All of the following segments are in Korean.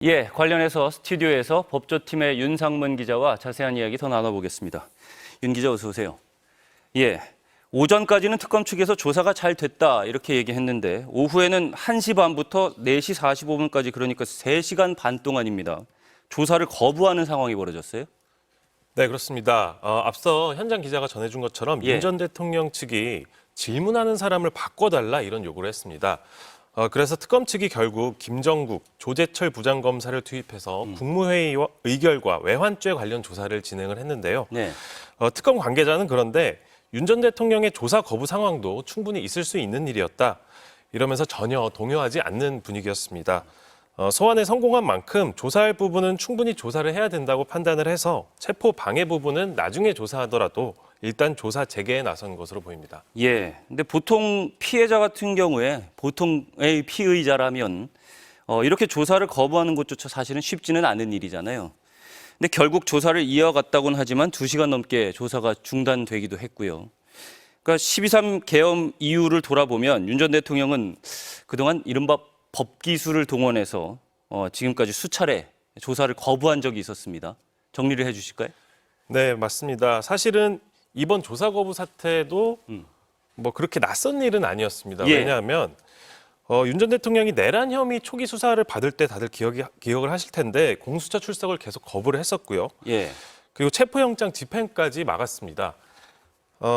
예, 관련해서 스튜디오에서 법조팀의 윤상문 기자와 자세한 이야기 더 나눠보겠습니다. 윤 기자 어서 오세요. 예, 오전까지는 특검 측에서 조사가 잘 됐다 이렇게 얘기했는데 오후에는 1시 반부터 4시 45분까지 그러니까 3시간 반 동안입니다. 조사를 거부하는 상황이 벌어졌어요? 네, 그렇습니다. 앞서 현장 기자가 전해준 것처럼 예. 윤 전 대통령 측이 질문하는 사람을 바꿔달라 이런 요구를 했습니다. 그래서 특검 측이 결국 김정국, 조재철 부장검사를 투입해서 국무회의와 의결과 외환죄 관련 조사를 진행을 했는데요. 네. 특검 관계자는 그런데 윤 전 대통령의 조사 거부 상황도 충분히 있을 수 있는 일이었다. 이러면서 전혀 동요하지 않는 분위기였습니다. 소환에 성공한 만큼 조사할 부분은 충분히 조사를 해야 된다고 판단을 해서 체포 방해 부분은 나중에 조사하더라도 일단 조사 재개에 나선 것으로 보입니다. 예, 근데 보통 피해자 같은 경우에 보통의 피의자라면 이렇게 조사를 거부하는 것조차 사실은 쉽지는 않은 일이잖아요. 근데 결국 조사를 이어갔다고는 하지만 2시간 넘게 조사가 중단되기도 했고요. 그러니까 12.3 계엄 이후를 돌아보면 윤 전 대통령은 그동안 이른바 법기술을 동원해서 지금까지 수차례 조사를 거부한 적이 있었습니다. 정리를 해 주실까요? 네, 맞습니다. 사실은 이번 조사 거부 사태도 뭐 그렇게 낯선 일은 아니었습니다. 예. 왜냐하면 윤 전 대통령이 내란 혐의 초기 수사를 받을 때 다들 기억을 하실 텐데 공수처 출석을 계속 거부를 했었고요. 예. 그리고 체포영장 집행까지 막았습니다.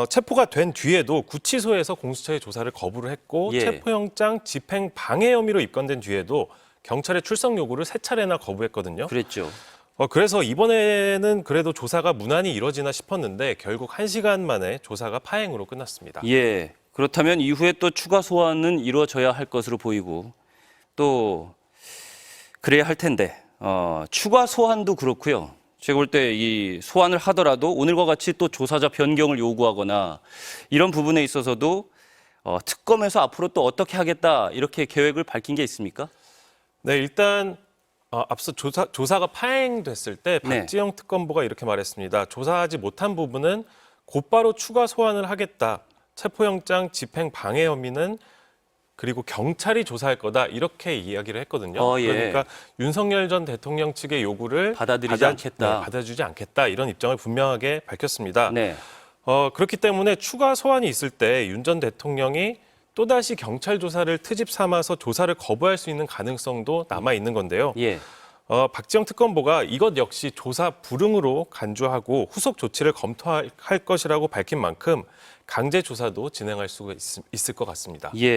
체포가 된 뒤에도 구치소에서 공수처의 조사를 거부를 했고 예. 체포영장 집행 방해 혐의로 입건된 뒤에도 경찰의 출석 요구를 3차례나 거부했거든요. 그랬죠. 그래서 이번에는 그래도 조사가 무난히 이뤄지나 싶었는데 결국 1시간 만에 조사가 파행으로 끝났습니다. 예. 그렇다면 이후에 또 추가 소환은 이루어져야 할 것으로 보이고 또 그래야 할 텐데 추가 소환도 그렇고요. 제가 볼 때 이 소환을 하더라도 오늘과 같이 또 조사자 변경을 요구하거나 이런 부분에 있어서도 특검에서 앞으로 또 어떻게 하겠다 이렇게 계획을 밝힌 게 있습니까? 네, 일단 앞서 조사가 파행됐을 때 네. 박지영 특검보가 이렇게 말했습니다. 조사하지 못한 부분은 곧바로 추가 소환을 하겠다. 체포영장 집행 방해 혐의는 그리고 경찰이 조사할 거다 이렇게 이야기를 했거든요. 예. 그러니까 윤석열 전 대통령 측의 요구를 받아들이지 않겠다. 받아주지 않겠다 이런 입장을 분명하게 밝혔습니다. 네. 그렇기 때문에 추가 소환이 있을 때 윤 전 대통령이 또다시 경찰 조사를 트집 삼아서 조사를 거부할 수 있는 가능성도 남아 있는 건데요. 예. 박지영 특검보가 이것 역시 조사 불응으로 간주하고 후속 조치를 검토할 것이라고 밝힌 만큼 강제 조사도 진행할 수가 있을 것 같습니다. 예.